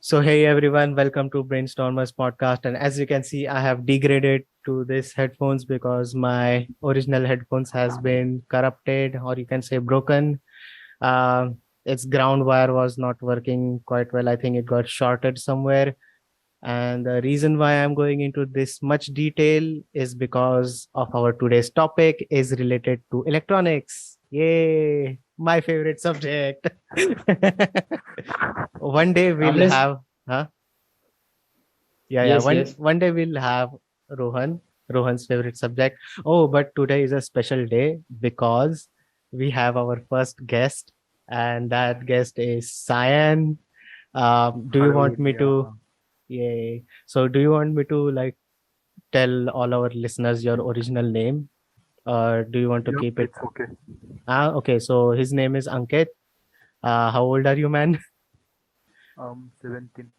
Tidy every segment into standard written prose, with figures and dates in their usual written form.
So, hey everyone, welcome to Brainstormers podcast. And as you can see, I have degraded to this headphones because my original headphones has been corrupted, or you can say broken. Its ground wire was not working quite well. I think it got shorted somewhere. And the reason why I'm going into this much detail is because of our today's topic is related to electronics. Yay, my favorite subject. One day we'll Kamlesh, have, huh? Yeah. yes, One yes. one day we'll have Rohan, Rohan's favorite subject. Oh, but today is a special day because we have our first guest, and that guest is Cyan. Do you Hello, want me to? India. Yay. So, do you want me to like tell all our listeners your original name, or do you want to Yep, keep it? it's okay. Okay. So his name is Ankit. How old are you, man? 17.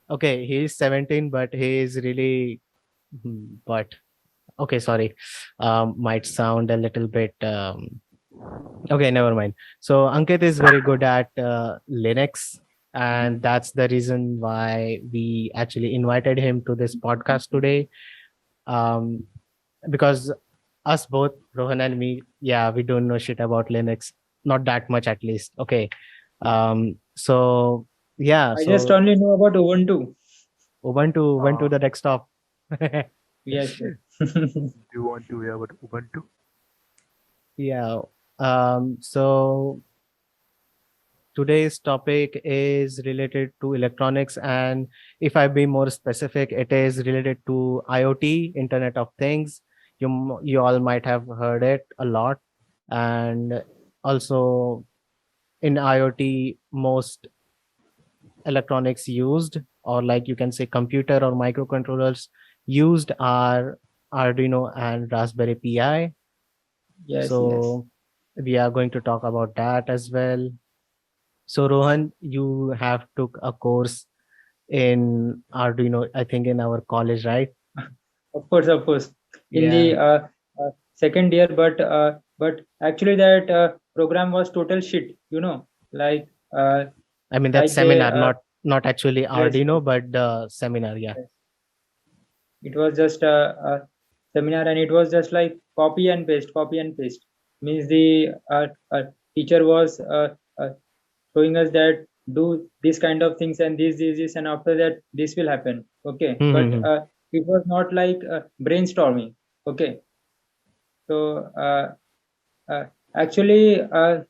Okay, he is 17, but he is really, but okay, sorry. Might sound a little bit. Okay, never mind. So Ankit is very good at Linux, and that's the reason why we actually invited him to this podcast today. Um, because us both, Rohan and me, yeah, we don't know shit about Linux, not that much at least. Okay. So yeah, I just so only know about Ubuntu. Ubuntu went to Uh, the desktop. Yes, yes. do you want to hear about Ubuntu? Yeah. So today's topic is related to electronics, and if I be more specific, it is related to IoT, Internet of Things. You all might have heard it a lot, and also in IoT, most electronics used, or like you can say computer or microcontrollers used, are Arduino and Raspberry Pi. Yes, yes. So we are going to talk about that as well. So Rohan, you have took a course in Arduino, I think in our college, right? Of course. In Yeah. the second year, but actually that program was total shit. Like uh, I mean that like they seminar, not actually yes, yes, Arduino, but the seminar. Yeah. yes. It was just a seminar, and it was just like copy and paste. Means the teacher was showing us that do this kind of things and this, and after that this will happen. Okay, but Mm-hmm. it was not like brainstorming. Okay, so uh, actually a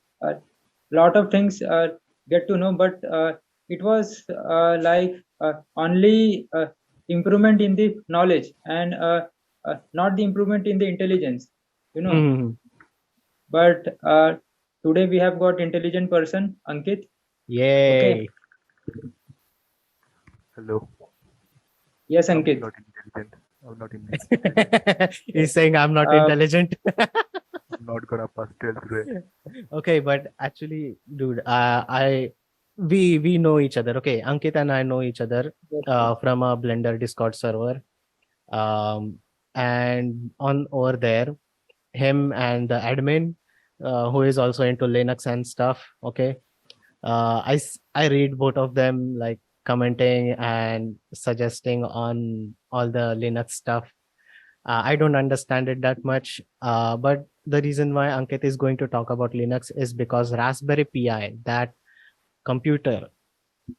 lot of things get to know, but it was like only improvement in the knowledge, and not the improvement in the intelligence you know Mm-hmm. but today we have got intelligent person, Ankit. Okay. Yay. Hello. Yes, I'm Ankit. not intelligent. I'm not in. He's saying I'm not uh, intelligent. I'm not gonna pass till today. Okay, but actually, dude, we know each other. Okay, Ankit and I know each other yes, yes. from a Blender Discord server. Um, and on over there, him and the admin, who is also into Linux and stuff. Okay, I read both of them like commenting and suggesting on all the Linux stuff. I don't understand it that much, but the reason why Ankit is going to talk about Linux is because Raspberry Pi, that computer,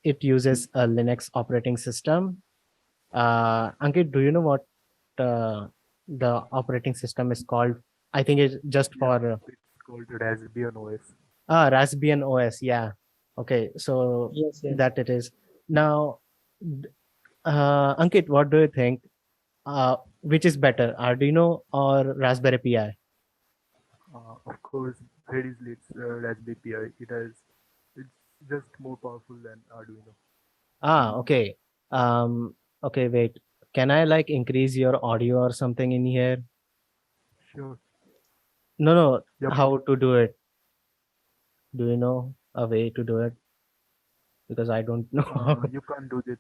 it uses a Linux operating system. Ankit, do you know what the operating system is called? I think it's just Yeah, for it's called Raspbian OS. Raspbian OS. Yeah. Okay, so Yes, yes. that it is. Now, d- Ankit, what do you think? Which is better, Arduino or Raspberry Pi? Of course, very easily it's Raspberry Pi. It's just more powerful than Arduino. Okay. Um, okay, wait. Can I like increase your audio or something in here? Sure. No, no. Yep. How to do it? Do you know a way to do it? Because I don't know. You can't do this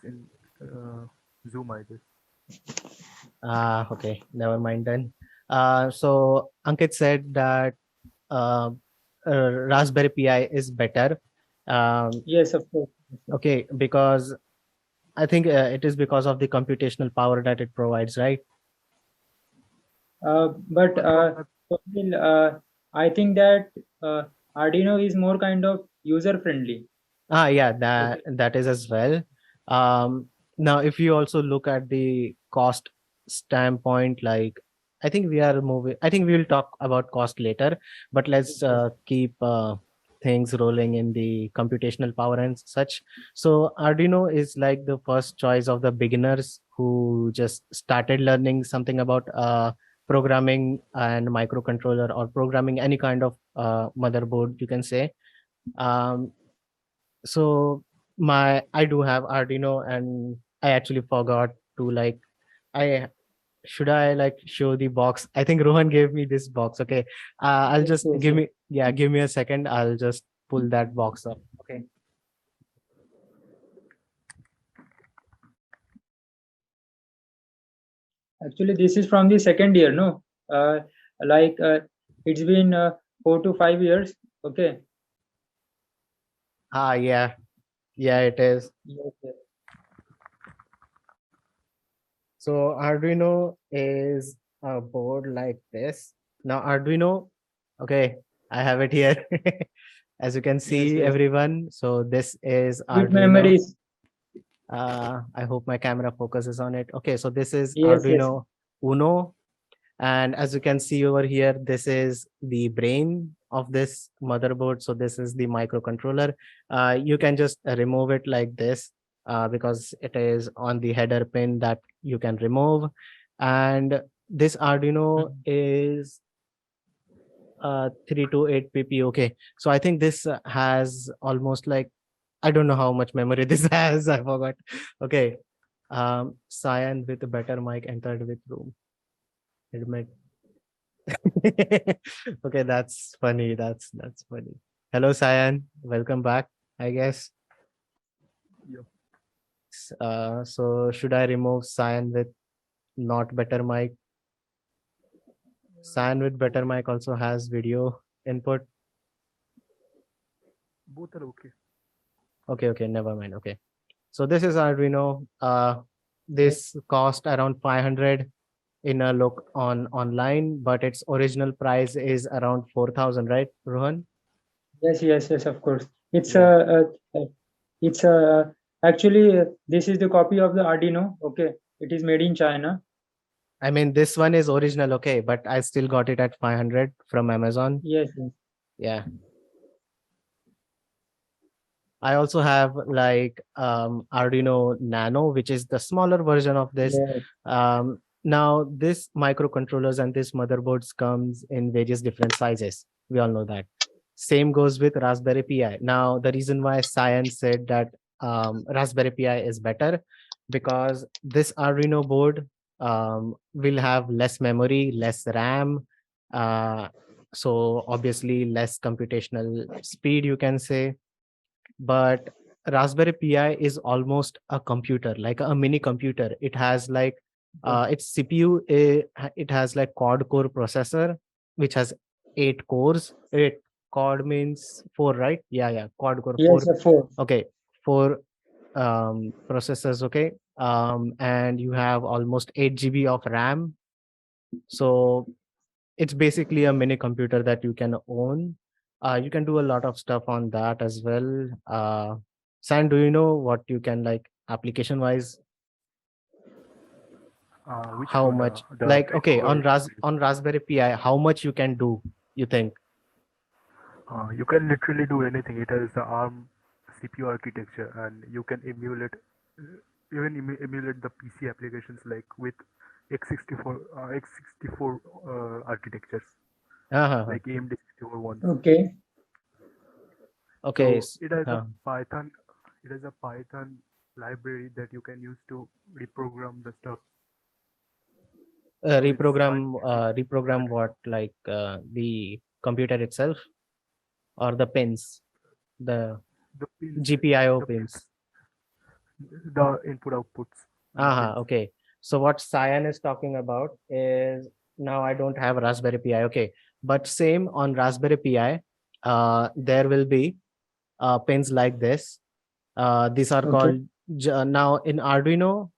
in Zoom, I guess. Okay. Never mind then. So Ankit said that uh, Raspberry Pi is better. Um, Yes, of course. Okay, because I think it is because of the computational power that it provides, right? But From the still, I think that uh, Arduino is more kind of user friendly. Yeah, Okay. that is as well. Now, if you also look at the cost standpoint, like I think we are moving. I think we will talk about cost later, but let's Yes. keep things rolling in the computational power and such. So Arduino is like the first choice of the beginners who just started learning something about programming and microcontroller or programming any kind of motherboard, you can say. Um, so I do have Arduino, and I actually forgot to like I should I like show the box. I think Rohan gave me this box. Okay. I'll Yes, just yes, yes. give me a second. I'll just pull that box up. Okay. Actually, this is from the second year, no? Uh, like it's been 4 to 5 years. Okay. Yeah. Yeah, it is. Yes, yes. So Arduino is a board like this. Now Arduino, okay, I have it here. As you can Yes, see, yes. everyone. So this is Sweet Arduino. memories. I hope my camera focuses on it. Okay, so this is Yes, yes. Arduino Uno. And as you can see over here, this is the brain of this motherboard. So this is the microcontroller. You can just remove it like this because it is on the header pin that you can remove. And this Arduino Mhm. is 328 pp. Okay, so I think this has almost like I don't know how much memory this has. I forgot. Okay. Cyan with a better mic entered with room. Admit. Okay, that's funny. That's funny. Hello, Cyan. Welcome back, I guess. yeah, So should I remove Cyan with not better mic? Cyan with better both mic also has video input. both are okay. Okay, okay, never mind. Okay. So this is Arduino. Yes, This cost around 500 in a look on online, but its original price is around 4,000, right, Rohan? yes, yes, yes. Of course. It's Yeah. it's actually this is the copy of the Arduino. Okay, it is made in China. I mean, this one is original, okay, but I still got it at 500 from Amazon. Yes, yes, Yeah. I also have like Arduino Nano, which is the smaller version of this. yes, Now, this microcontrollers and this motherboards comes in various different sizes. We all know that. Same goes with Raspberry Pi. Now, the reason why science said that Raspberry Pi is better because this Arduino board will have less memory, less RAM, uh, so obviously less computational speed, you can say, but Raspberry Pi is almost a computer, like a mini computer. It has like yes, its CPU, it has like quad core processor, which has 8 cores. Eight quad means four, right? Yeah, quad core yes, four. of course. Okay, four processors. Okay, and you have almost 8 GB of RAM. So it's basically a mini computer that you can own. You can do a lot of stuff on that as well. San, do you know what you can like application wise? Which How one? much? The Like brain okay, or on Raspberry Pi, how much you can do? You think? you can literally do anything. It has the ARM CPU architecture, and you can emulate emulate the PC applications like with x64 architectures Uh-huh. like AMD 64 ones. Okay. Okay. So it has a Uh, Python. It has a Python library that you can use to reprogram the stuff. So it's fine. reprogram what like the computer itself or the pins, the The pins, GPIO the pins, pins. the input outputs, the pins. Okay. So what Cyan is talking about is now I don't have Raspberry Pi. Okay. But same on Raspberry Pi, there will be pins like this. These are Okay. called now in Arduino.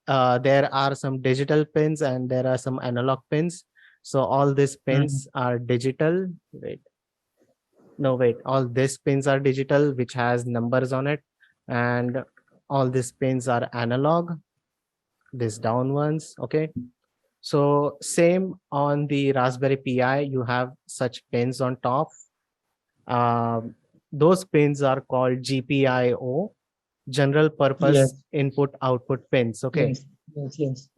There are some digital pins and there are some analog pins. So all these pins are digital. Wait, no, wait. All these pins are digital, which has numbers on it, and all these pins are analog. These down ones. Okay. So same on the Raspberry Pi, you have such pins on top. Um, those pins are called GPIO, general purpose Yes. input output pins. Okay. Yes. Yes. Yes.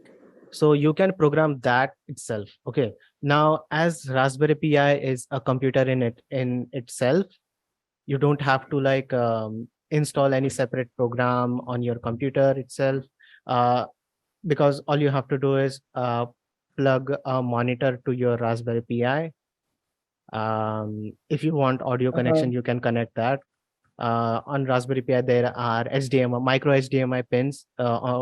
So you can program that itself. Okay. Now, as Raspberry Pi is a computer in itself, you don't have to like install any separate program on your computer itself. Uh, because all you have to do is plug a monitor to your Raspberry Pi. If you want audio Uh, connection, you can connect that. On Raspberry Pi, there are HDMI, micro HDMI pins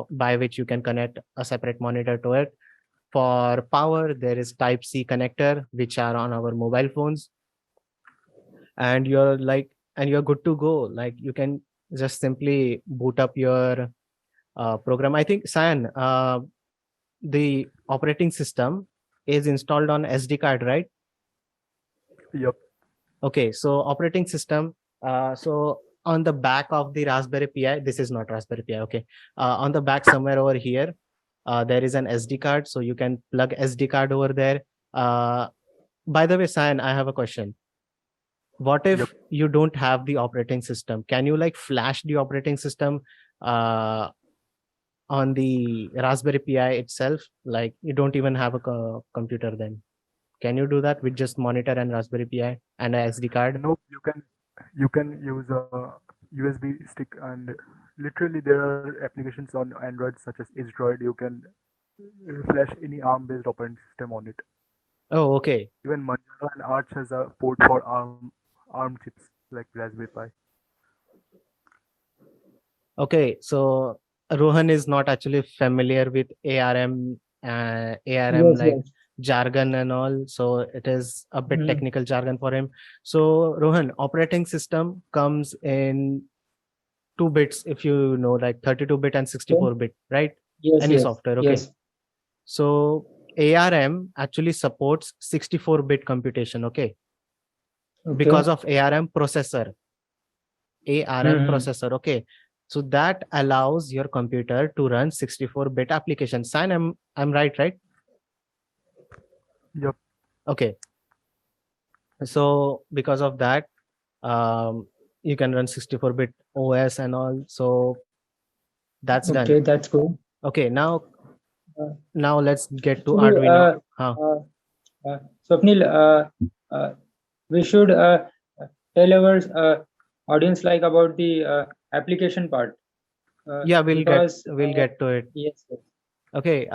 by which you can connect a separate monitor to it. For power, there is Type C connector, which are on our mobile phones, and you're good to go. Like you can just simply boot up your program. I think San, the operating system is installed on SD card, right? Yep. Okay, so operating system. So on the back of the Raspberry Pi, this is not Raspberry Pi. Okay, on the back somewhere over here, there is an SD card, so you can plug SD card over there. Uh, by the way, San, I have a question. What Yep. if you don't have the operating system? Can you like flash the operating system uh, on the Raspberry Pi itself? Like you don't even have a computer then. Can you do that with just monitor and Raspberry Pi and a SD card? No, you can use a USB stick, and literally there are applications on Android such as Droid. You can flash any ARM-based operating system on it. Oh, okay. Even Manjaro and Arch has a port for ARM chips like Raspberry Pi. Okay, so Rohan is not actually familiar with ARM yes. like Yes. jargon and all. So it is a bit Mhm. technical jargon for him. So Rohan, operating system comes in two bits, if you know, like 32-bit and Okay. 64-bit, right? Yes. Any Yes. software, okay. Yes. So ARM actually supports 64-bit computation, okay, because Okay. of ARM processor. Mm-hmm. Okay. So that allows your computer to run 64-bit applications. Sign, I'm right, right? Yep. Okay. So because of that, um, you can run 64-bit OS and all. So that's done. Okay. That's good. Okay, Uh, now let's get to actually, Arduino. Huh. Swapnil, we should tell our audience like about the application part Yeah, because we'll get to it. yes, yes. Okay,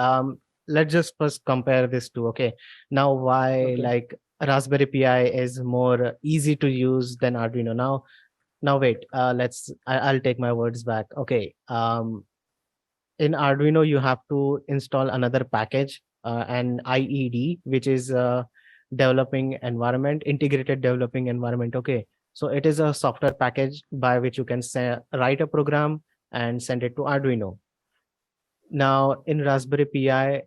let's just first compare this two. Okay, now why Okay. like Raspberry Pi is more easy to use than Arduino. Now wait, I'll take my words back. Okay, in Arduino you have to install another package, an IED, which is developing environment, integrated developing environment. Okay, so it is a software package by which you can write a program and send it to Arduino. Now in Raspberry Pi,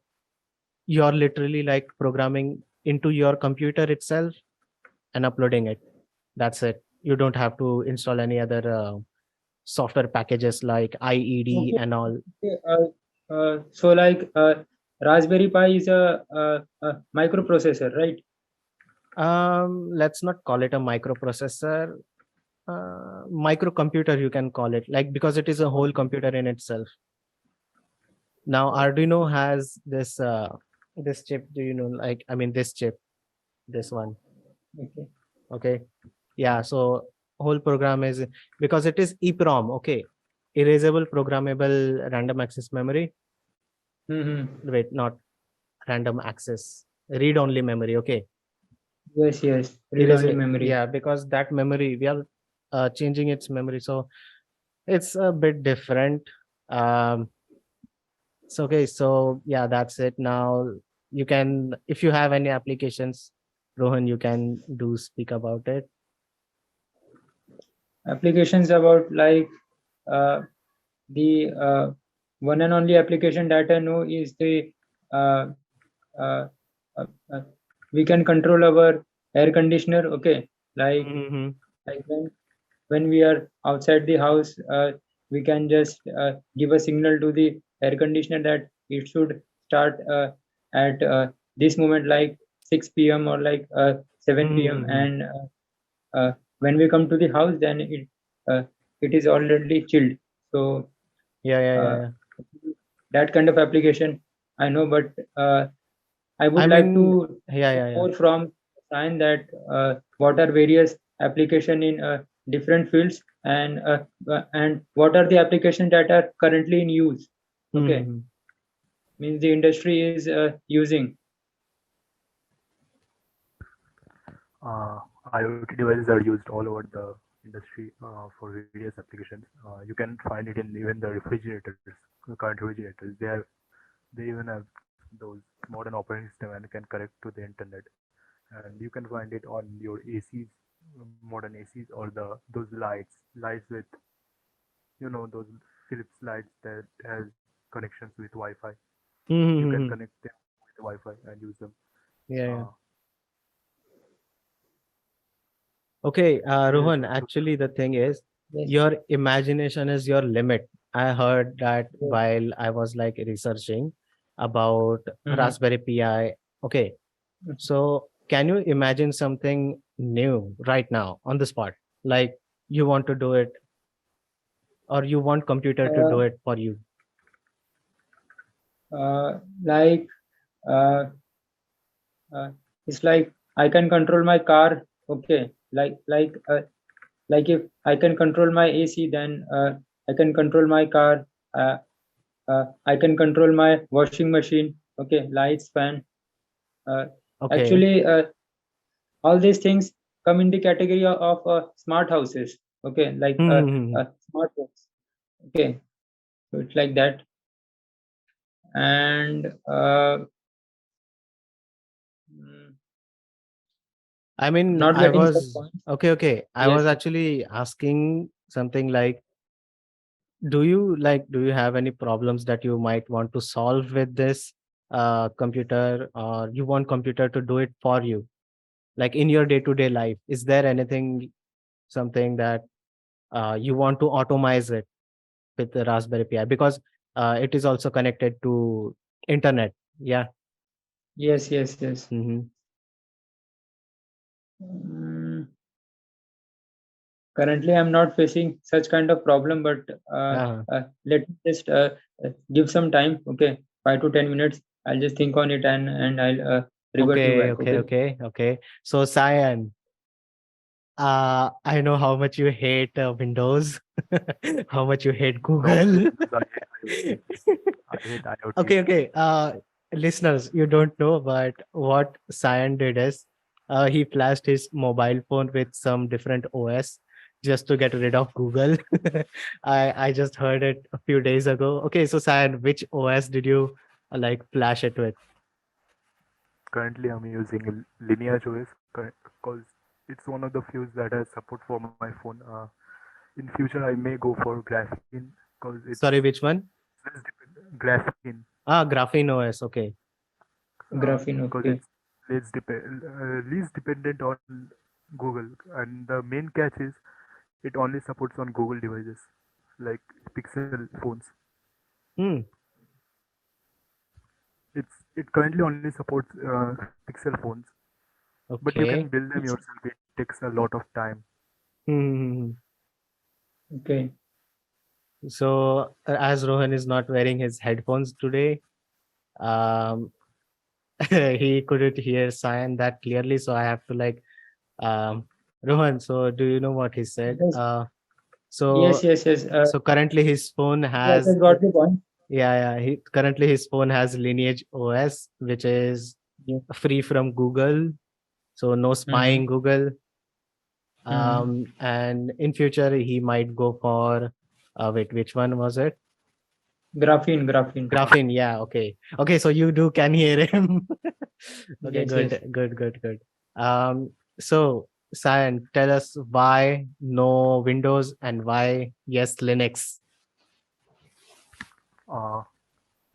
you're literally like programming into your computer itself and uploading it. That's it. You don't have to install any other software packages like IED Okay. and all. Okay. So like Raspberry Pi is a microprocessor, right? Let's not call it a microprocessor. Microcomputer, you can call it, like because it is a whole Okay. computer in itself. Now Arduino has this chip. Do you know? Like I mean, this chip, this one. Okay. Okay. Yeah. So whole program is because it is EEPROM. Okay. Erasable programmable random access memory. Mm-hmm. Wait, not random access. Read only memory. Okay. Yes. Yes. Erase Read-only memory. yeah, because that memory we are changing its memory, so it's a bit different. Um, so okay, so yeah, that's it. Now you can, if you have any applications, Rohan, you can do speak about it. Applications about like the one and only application that I know is the uh, uh, uh, uh, we can control our air conditioner. Okay, like Mm-hmm. like when we are outside the house, we can just give a signal to the air conditioner that it should start at this moment, like 6 p.m. or like 7 p.m. Mm-hmm. And when we come to the house, then uh, it is already chilled. So Yeah, yeah, yeah, uh, yeah. that kind of application I know, but I would I like mean, to yeah, know yeah, yeah. more from Ryan that what are various application in different fields, and what are the applications that are currently in use. Okay, Mm-hmm. means the industry is using. Uh, IoT devices are used all over the industry for various applications. You can find it in even the refrigerators, the current refrigerators. They even have those modern operating system and can connect to the internet. And you can find it on your ACs, modern ACs, or those lights with those Philips lights that has connections with Wi-Fi. You can Mm-hmm. connect them with Wi-Fi and use them. Yeah, yeah. Uh, Okay, there's Rohan, also actually, the thing is, Yes. your imagination is your limit. I heard that Yes. while I was like researching about Mhm. Raspberry Pi. Okay, so can you imagine something new right now on the spot? Like you want to do it, or you want computer to Uh, do it for you? like uh, uh, it's like I can control my car. Okay, like if I can control my AC, then I can control my car. Uh, I can control my washing machine. Okay, lights, fan. Uh, Okay. actually, all these things come in the category of smart houses. Okay, like Hmm. smart homes. Okay, so it's like that, and mm, I mean, not I getting your was point. okay, okay. I was Yes. actually asking something like, do you have any problems that you might want to solve with this computer, or you want computer to do it for you? Like in your day-to-day life, is there anything, something that you want to automize it with the Raspberry Pi? Because it is also connected to internet. Yeah. Yes. Yes. Yes. Mm-hmm. Mm, currently, I'm not facing such kind of problem, but Uh-huh. let me just give some time. Okay, 5 to 10 minutes. I'll just think on it, and I'll revert you Okay, back. okay, Okay. okay, okay. So, Cyan, I know how much you hate Windows, how much you hate not only Google. Windows. I hate IoT. I hate IoT. Okay, okay. Listeners, you don't know, but what Cyan did is he flashed his mobile phone with some different OS just to get rid of Google. I just heard it a few days ago. Okay, so Cyan, which OS did you like flash it with? Currently, I'm using a Lineage OS because it's one of the few that has support for my phone. In future, I may go for Graphene because Sorry, which one? Graphene Ah, Graphene OS. Okay. Graphene. because Okay. it's least dependent on Google, and the main catch is it only supports on Google devices like Pixel phones. Hmm. It currently only supports Pixel phones, but you can Okay. build them It's yourself. It takes a lot of time. Hmm. okay. So, as Rohan is not wearing his headphones today, um, he couldn't hear Cyan that clearly. So I have to like, um, Rohan. So do you know what he said? Yes. Yes. So Yes. Yes. so currently his phone I has, just got the point. yeah, yeah. He currently his phone has Lineage OS, which is Yes. free from Google. So no Mm-hmm. spying Google. Mm-hmm. And in future he might go for, wait, which one was it? Graphene. Graphene. Graphene, yeah, okay. Okay, so you can hear him. Okay, Yes. Yes. good. So Cyan, tell us why no Windows and why yes Linux. Uh,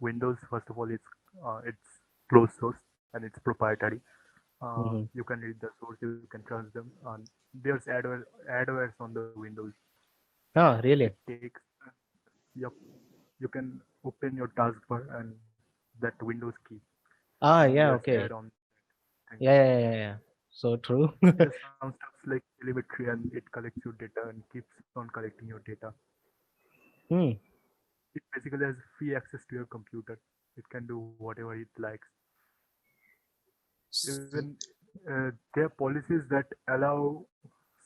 Windows, first of all, it's closed source and it's proprietary. Hmm. You can read the source, you can trust them. And there's adwares on the Windows. Oh, It really? takes, yep, you can open your taskbar and that Windows key. Yeah, There's add okay. on thing. Yeah. So true. There's some stuff like telemetry and it collects your data and keeps on collecting your data. Hmm. It basically has free access to your computer. It can do whatever it likes. S- Even there are policies that allow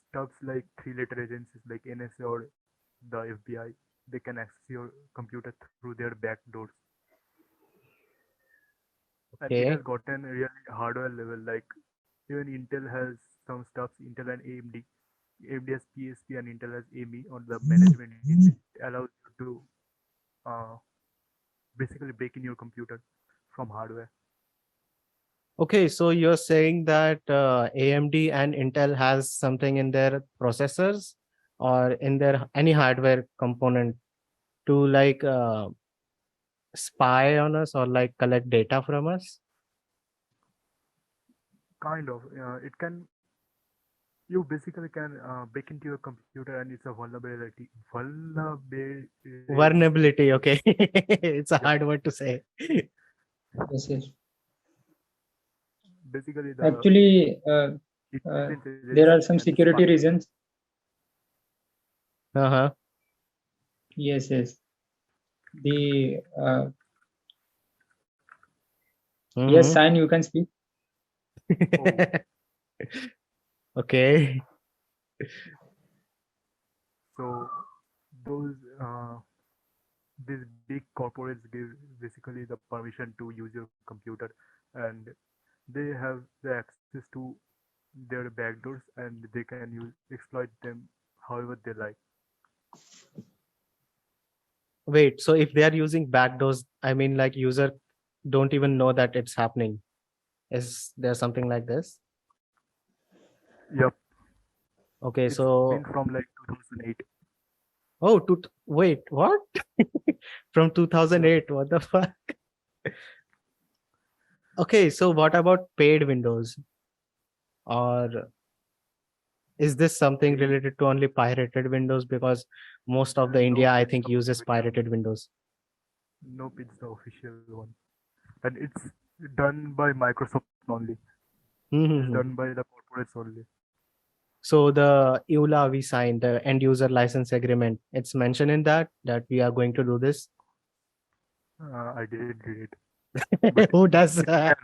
stuffs like three-letter agencies like NSA or the FBI. They can access your computer through their back doors, and it has Okay. gotten really hardware level. Like even Intel has some stuffs. Intel and AMD. AMD has PSP and Intel has AME on the management. It allows you to uh, basically break in your computer from hardware. Okay, so you're saying that AMD and Intel has something in their processors or in their any hardware component to like spy on us or like collect data from us? Kind of. It can. You basically can break into your computer, and it's a vulnerability. Vulnerability. Vulnerability, okay. It's a Yep. hard word to say. Yes, yes. Basically, the Actually, uh, intelligence agency there are some can spy. security reasons. Uh-huh. Yes, yes. The yes, Mm-hmm. sign you can speak. Oh, Okay. so those these big corporates give basically the permission to use your computer, and they have the access to their backdoors, and they can use exploit them however they like. Wait, so if they are using backdoors, I mean like user don't even know that it's happening. Is there something like this? Yep, Okay, it's been so from like 2008. wait, what? From Yep. 2008, what the fuck? Okay, so what about paid windows? Or is this something Paid. related to only pirated windows? Because most of the Nope, India, I it's think, the uses official. pirated windows. Nope, it's the official one, and it's done by Microsoft only. It's Hmm. done by the corporates only. So the EULA we signed, the end user license agreement, it's mentioned in that we are going to do this. I didn't read it, but Who does? it can.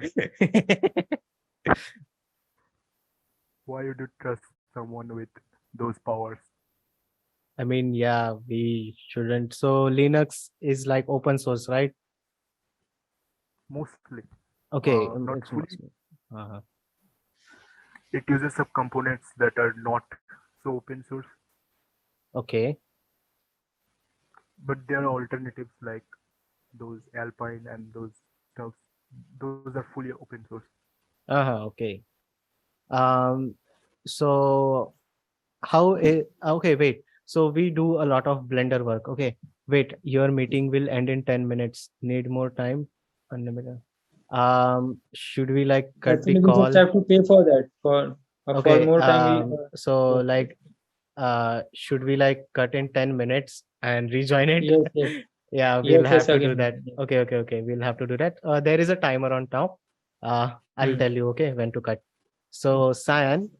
Why would you trust someone with those powers? I mean, yeah, we shouldn't. So Linux is like open source, right? Mostly, Okay, not it's fully. mostly. Uh-huh. It uses some components that are not so open source, Okay. but there are alternatives like those Alpine and those stuffs. Those are fully open source. Uh-huh. Okay. Um, so okay, wait. So we do a lot of Blender work. Okay. Wait, your meeting will end in 10 minutes. Need more time? Unlimited. Should we like cut the Actually, we just call? have to pay for that. For Okay. more time, we So yes, yes, like should we like cut in 10 minutes and rejoin it? yes, yes, Yeah, we'll yes, have yes, to do again, that. again, yes. Okay. We'll have to do that. There is a timer on top. I'll Hmm. tell you, okay, when to cut. So, Cyan,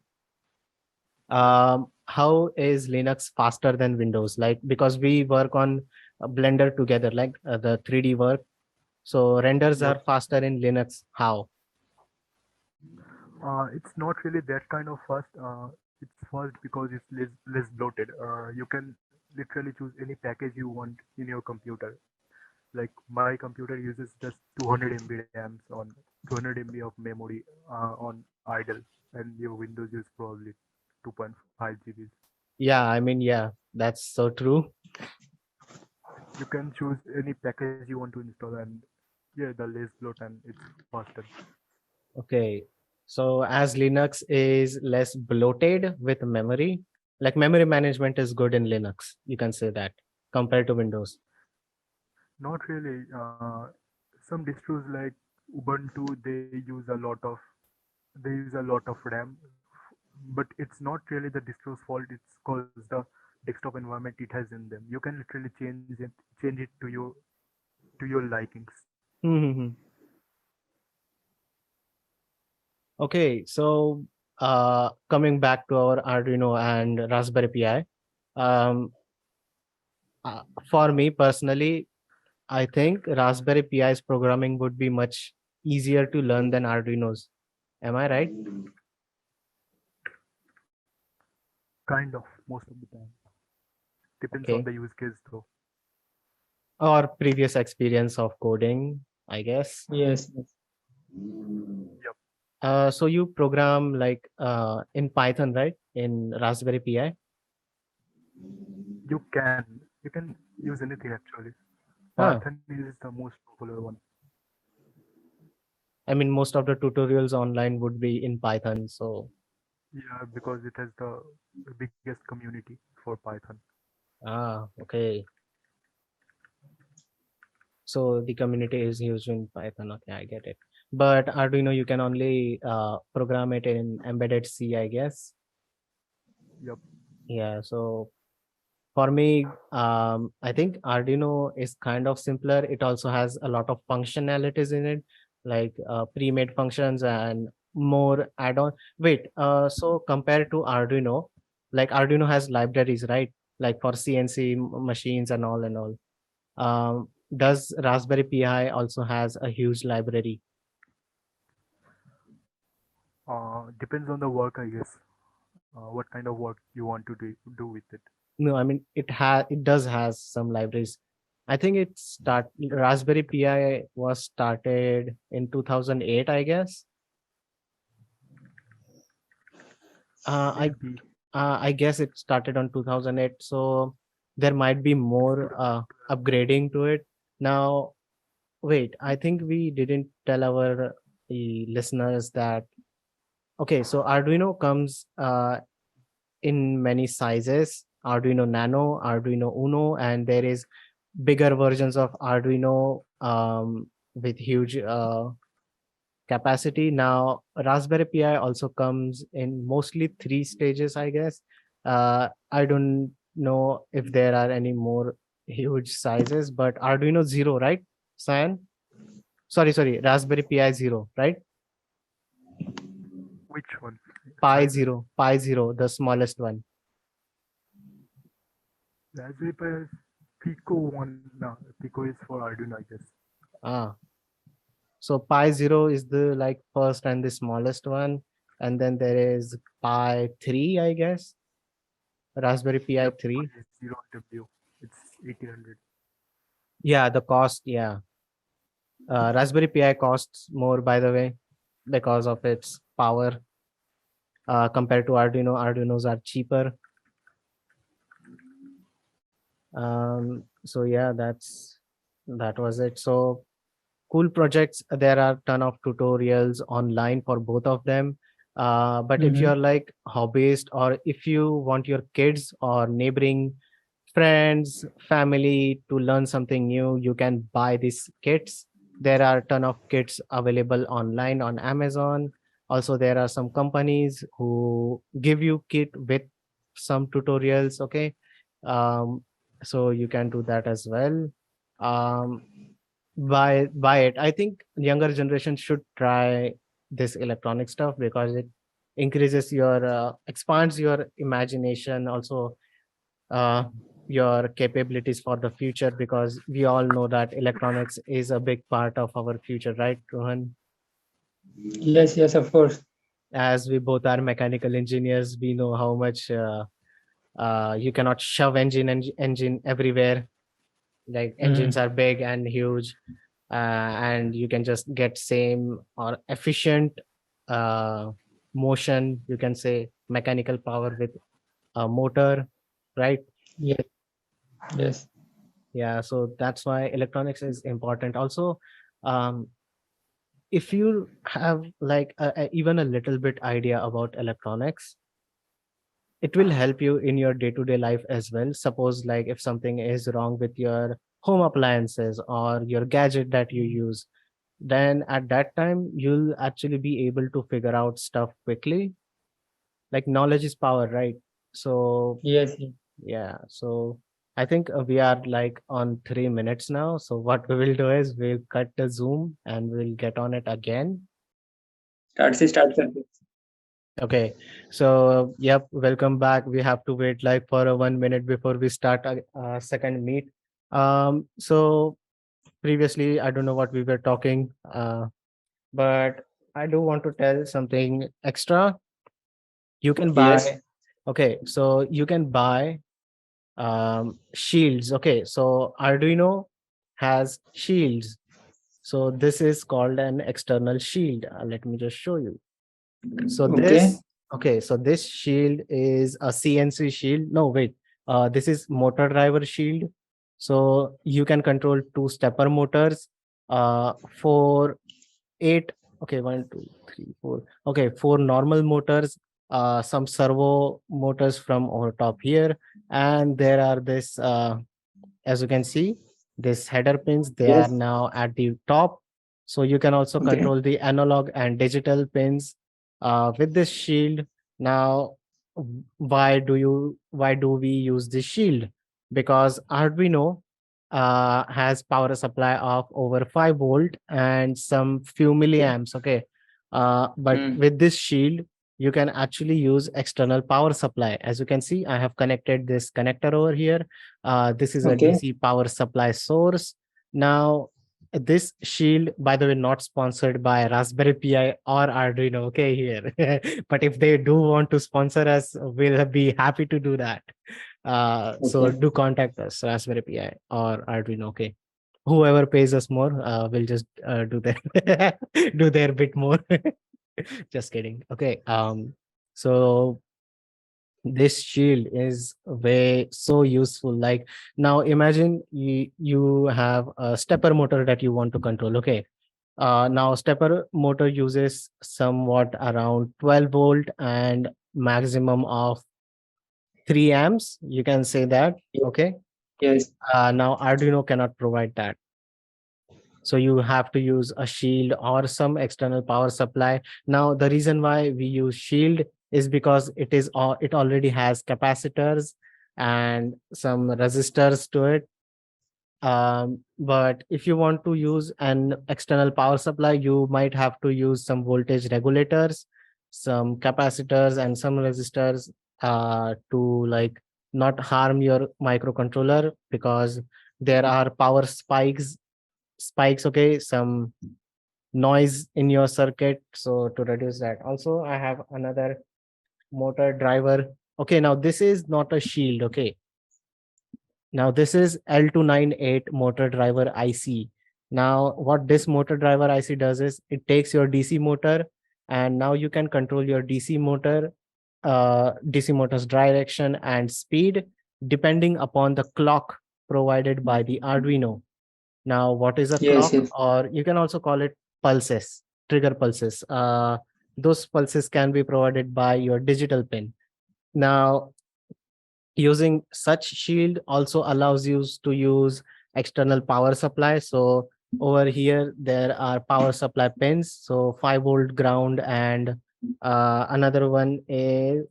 how is Linux faster than Windows? Like, because we work on Blender together, like the 3D work. So renders Yep. are faster in Linux. How? It's not really that kind of fast. It's fast because it's less bloated. You can literally choose any package you want in your computer. Like my computer uses just 200 MB RAMs on 200 MB of memory on idle, and your Windows use probably 2.5 GB. Yeah, that's so true. You can choose any package you want to install, and yeah, the less bloat and it's faster. Okay. So as Linux is less bloated with memory, like memory management is good in Linux, you can say that compared to Windows. Not really. Some distros like Ubuntu, they use a lot of RAM, but it's not really the distro's fault. It's cause the desktop environment it has in them. You can literally change it to your likings. Hmm. Okay, so coming back to our Arduino and Raspberry Pi, um, for me personally, I think Raspberry Pi's programming would be much easier to learn than Arduino's. Am I right? Kind of most of the time. Depends on Okay. the use case though. Or previous experience of coding, I guess. Yes, yes. Yep. So you program like in Python, right? In Raspberry Pi. You can use anything actually. Huh. Python is the most popular one. I mean, most of the tutorials online would be in Python. So, Yeah, because it has the biggest community for Python. okay. So the community is used in Python. Okay, I get it. But Arduino, you can only program it in embedded C, I guess. Yep. Yeah. So for me, I think Arduino is kind of simpler. It also has a lot of functionalities in it, like pre-made functions and more add-on. Wait, so compared to Arduino, like Arduino has libraries, right? Like for CNC machines and all and all. Does Raspberry Pi also has a huge library? Depends on the work, I guess. What kind of work you want to do with it. No, I mean it does has some libraries. I think Raspberry Pi was started in 2008, I guess. Uh, I Maybe I guess it started on 2008, so there might be more 2012. upgrading to it. Now, wait, I think we didn't tell our listeners that. Okay, so Arduino comes in many sizes: Arduino Nano, Arduino Uno, and there is bigger versions of Arduino with huge capacity. Now, Raspberry Pi also comes in mostly three stages, I guess. I don't know if there are any more huge sizes, but Arduino Zero, right, Cyan? Sorry, Raspberry Pi Zero, right? Which one? Pi Size? Zero, Pi Zero, the smallest one. Raspberry Pi is Pico one. No, Pico is for Arduino, I guess. Ah, so Pi Zero is the like first and the smallest one, and then there is Pi 3, I guess. Raspberry Pi Yep. 3. Pi 0W. It's 1800. Yeah, the cost, yeah. Raspberry Pi costs more, by the way, because of its power compared to Arduino. Arduinos are cheaper. So yeah, that was it. So cool projects. There are ton of tutorials online for both of them. But if Mm-hmm. you're like hobbyist, or if you want your kids or neighboring friends, family to learn something new, you can buy these kits. There are a ton of kits available online on Amazon. Also, there are some companies who give you kit with some tutorials. Okay, um, so you can do that as well. Um, buy it. I think younger generation should try this electronic stuff because it increases your expands your imagination, also uh, your capabilities for the future, because we all know that electronics is a big part of our future, right, Rohan? Yes, yes, of course. As we both are mechanical engineers, we know how much you cannot shove engine everywhere. Like engines Mm. are big and huge, and you can just get same or efficient uh, motion, you can say, mechanical power with a motor, right? Yes, yes. Yeah, so that's why electronics is important. Also, um, if you have like even a little bit idea about electronics, it will help you in your day-to-day life as well. Suppose like if something is wrong with your home appliances or your gadget that you use, then at that time you'll actually be able to figure out stuff quickly. Like knowledge is power, right? So Yes, yes. yeah, so I think we are like on 3 minutes now. So what we will do is we'll cut the Zoom and we'll get on it again. Start करते. Okay, so yep, welcome back. We have to wait like for a 1 minute before we start a second meet. So previously I don't know what we were talking, but I do want to tell something extra. You can Yes. buy, okay, so you can buy shields. Okay, so Arduino has shields. So this is called an external shield. Let me just show you. So Okay. this, okay, so this shield is a CNC shield. No, wait, this is motor driver shield. So you can control two stepper motors, for eight, okay, one, two, three, four, okay, four normal motors, some servo motors from over top here, and there are this as you can see, these header pins, they are Yes. now at the top. So you can also Okay. control the analog and digital pins with this shield. Now, why do we use this shield? Because Arduino has power supply of over 5 volt and some few Okay. milliamps. Okay. But Hmm. with this shield, you can actually use external power supply. As you can see, I have connected this connector over here. This is a Okay. DC power supply source. Now, this shield, by the way, not sponsored by Raspberry Pi or Arduino, okay, here. But if they do want to sponsor us, we'll be happy to do that. So Okay. do contact us, Raspberry Pi or Arduino, okay. Whoever pays us more, will just do their do their bit more. Just kidding. Okay. So this shield is way so useful. Like now imagine you have a stepper motor that you want to control. Okay, now stepper motor uses somewhat around 12 volt and maximum of 3 amps, you can say that. Yes. Okay, Yes. now Arduino cannot provide that. So you have to use a shield or some external power supply. Now the reason why we use shield is because it already has capacitors and some resistors to it. But if you want to use an external power supply, you might have to use some voltage regulators, some capacitors, and some resistors to like not harm your microcontroller, because there are power spikes, okay, some noise in your circuit. So to reduce that, also I have another motor driver. Okay, now this is not a shield. Okay, now this is L298 motor driver IC. Now what this motor driver IC does is it takes your DC motor, and now you can control your DC motor's direction and speed depending upon the clock provided by the Arduino. Now, what is a Yes. clock? Yes. Or you can also call it pulses, trigger pulses. Those pulses can be provided by your digital pin. Now, using such shield also allows you to use external power supply. So over here, there are power supply pins. So 5 volt ground, and another one is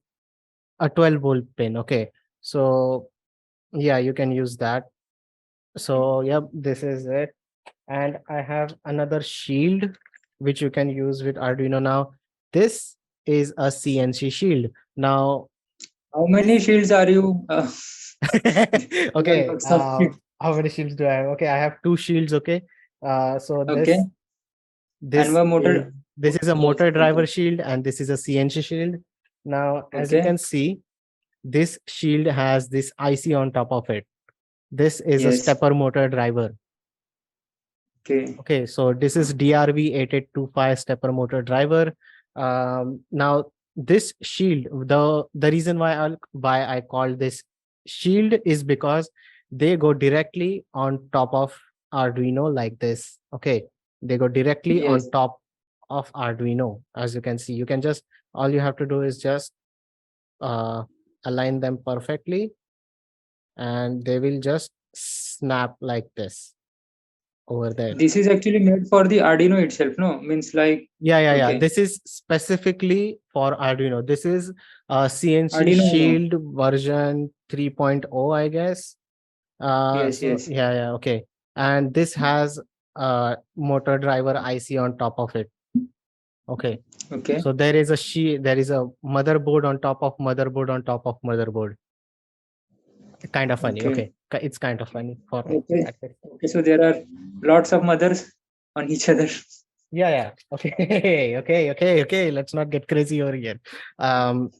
a 12 volt pin. Okay. So yeah, you can use that. So yep, this is it. And I have another shield which you can use with Arduino. Now, this is a CNC shield. Now, How many this shields are you? okay, Submit. how many shields do I have? Okay, I have two shields. Okay, so Okay. And this one is motor. this is a Yes. motor Okay. driver shield, and this is a CNC shield. Now, as you Okay. can see, this shield has this IC on top of it. This is a Yes. stepper motor driver. Okay. Okay, so this is DRV8825 stepper motor driver. Now this shield, the reason why I call this shield is because they go directly on top of Arduino like this. Okay, they go directly on Yes. top of Arduino. As you can see, you can just, all you have to do is just uh, align them perfectly, and they will just snap like this over there. This is actually made for the Arduino itself, no? Means like, Yeah. okay, This is specifically for Arduino. This is CNC Arduino Uno. Shield version 3.0, I guess. Yes, So yes. yeah, okay. And this has a motor driver IC on top of it. Okay. Okay, So there is a motherboard on top of motherboard on top of motherboard. Kind of funny. okay, Okay. It's kind of funny for me. okay. At least. Okay, so there are lots of mothers on each other. Yeah. Okay. Okay. Let's not get crazy over here. Um,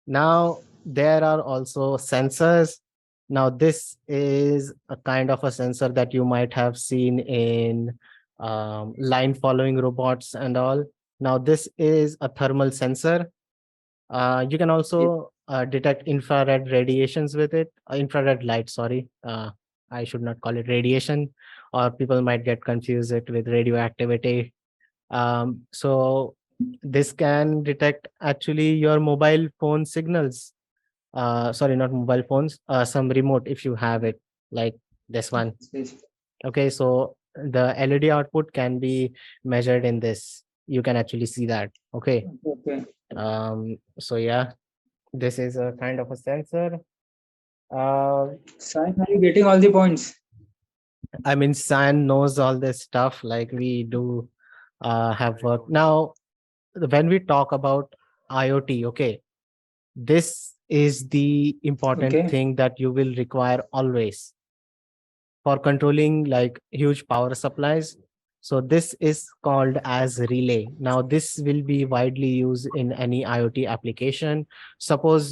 Now, there are also sensors. Now, this is a kind of a sensor that you might have seen in line following robots and all. Now, this is a thermal sensor. You can Ye- also detect infrared radiations with it, infrared light, sorry. I should not call it radiation, or people might get confused it with radioactivity. So this can detect actually your mobile phone signals. Sorry, not mobile phones, some remote if you have it, like this one. yes. Okay, so the LED output can be measured in this. You can actually see that. Okay. Okay. So yeah, this is a kind of a sensor. Uh, Sai, are you getting all the points? I mean, San knows all this stuff. Like we do have work now. When we talk about IoT, okay, this is the important Okay, thing that you will require always for controlling like huge power supplies. So this is called as relay. Now this will be widely used in any IoT application. Suppose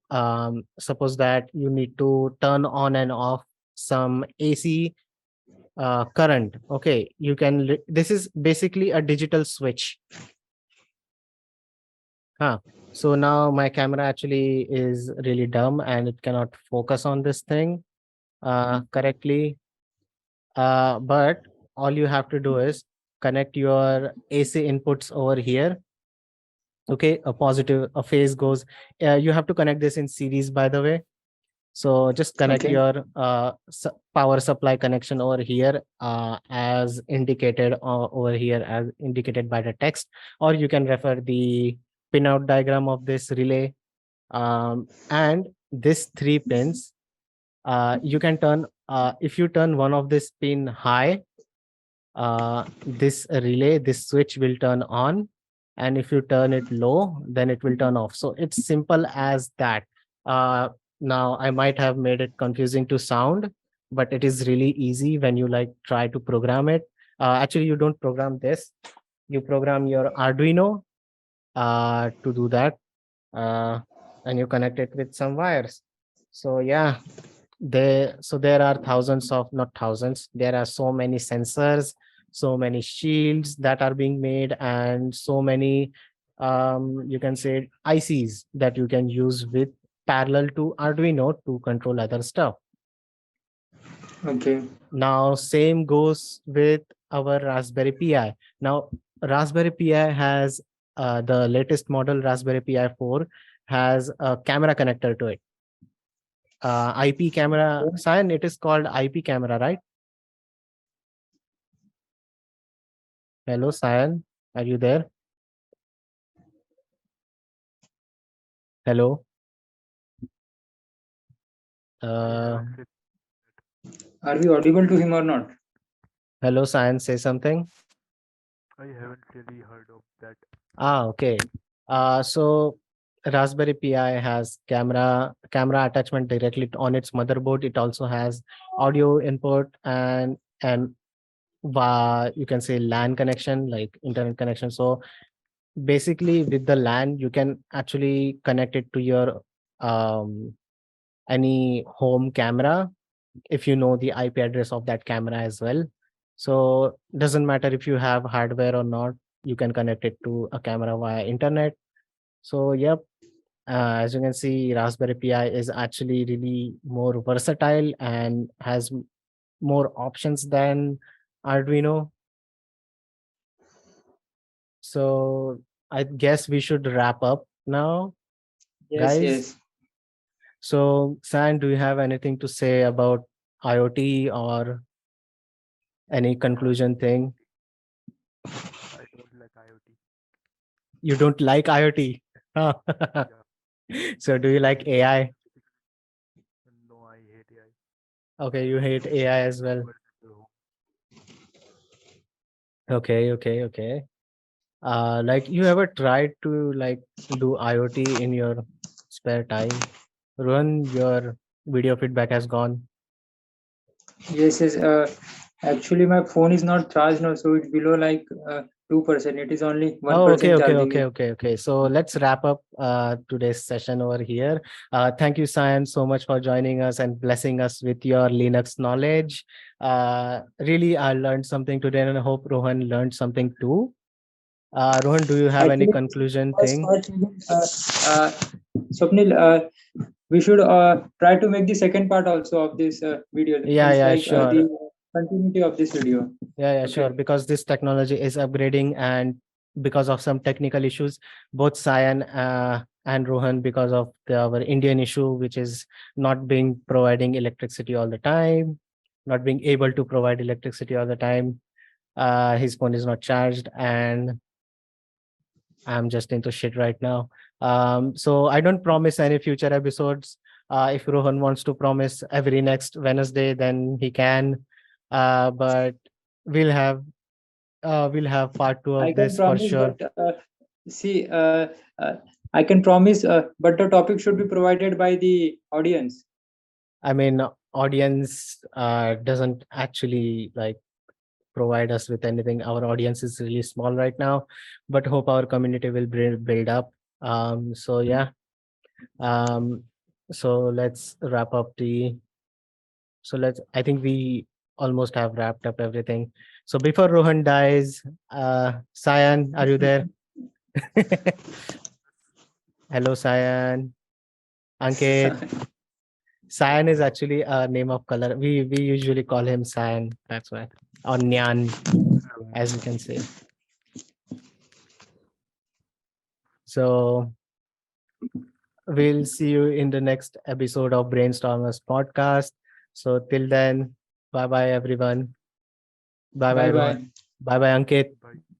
that you need to turn on and off some AC current. Okay, this is basically a digital switch. Huh. So now my camera actually is really dumb and it cannot focus on this thing correctly. But all you have to do is connect your AC inputs over here. Okay, a phase goes. You have to connect this in series, by the way. So just connect okay, your power supply connection over here as indicated over here as indicated by the text, or you can refer the pinout diagram of this relay. And this three pins, you can turn, if you turn one of this pin high, this relay, this switch will turn on, and if you turn it low, then it will turn off. So it's simple as that. uh, Now I might have made it confusing to sound, but it is really easy when you like try to program it. Actually, you don't program this, you program your Arduino to do that, uh, and you connect it with some wires. So yeah, there are thousands of, not thousands, there are so many sensors, so many shields that are being made, and so many you can say ICs that you can use with parallel to Arduino to control other stuff. okay, Now same goes with our Raspberry Pi. Now Raspberry Pi has the latest model Raspberry Pi 4 has a camera connector to it. IP camera, okay. Cyan, it is called IP camera, right? Hello, Cyan, are you there? Hello. I Uh, haven't really, Are we audible to him or not? Hello, Cyan, say something. I haven't really heard of that. Okay. So Raspberry Pi has camera attachment directly on its motherboard. It also has audio input and you can say LAN connection, like internet connection. So basically, with the LAN, you can actually connect it to your um, any home camera if you know the IP address of that camera as well. So doesn't matter if you have hardware or not, you can connect it to a camera via internet. So yep, as you can see, Raspberry Pi is actually really more versatile and has more options than Arduino. So I guess we should wrap up now, Yes, guys. yes. So, San, do you have anything to say about IoT or any conclusion thing? I don't like IoT. You don't like IoT? Huh. Yeah. So, do you like AI? No, I hate AI. Okay, you hate AI as well. No. Okay. Like you ever tried to like do IoT in your spare time? Run, your video feedback has gone. Yes, yes. Actually, my phone is not charged now, so it's below like 2%. It is only Oh, okay, 1% okay, charging. okay, okay, okay. So let's wrap up today's session over here. Thank you, Sayan, so much for joining us and blessing us with your Linux knowledge. Really, I learned something today, and I hope Rohan learned something too. Rohan, do you have any Actually, conclusion first thing? part, Swapnil, we should try to make the second part also of this video. Yeah, Means yeah, like the sure. continuity of this video. Yeah, sure. Okay. Because this technology is upgrading, and because of some technical issues, both Sayan and Rohan, because of our Indian issue, which is not being providing electricity all the time, not being able to provide electricity all the time. His phone is not charged, and I'm just into shit right now. So I don't promise any future episodes. If Rohan wants to promise every next Wednesday, then he can. But we'll have we'll have part two I of can this for promise, sure. but see, I can promise, but the topic should be provided by the audience. I mean, audience doesn't actually like provide us with anything. Our audience is really small right now, but hope our community will build up. So yeah. Um, so let's wrap up the. So let's. I think we almost have wrapped up everything. So before Rohan dies, Sayan, are you there? Hello, Sayan. Ankit. Cyan is actually a name of color. We usually call him Cyan. That's why. Or Nyan, as you can say. So we'll see you in the next episode of Brainstormers podcast. So till then, bye bye everyone. Bye bye Bye Rohan. bye. Bye bye Ankit. Bye.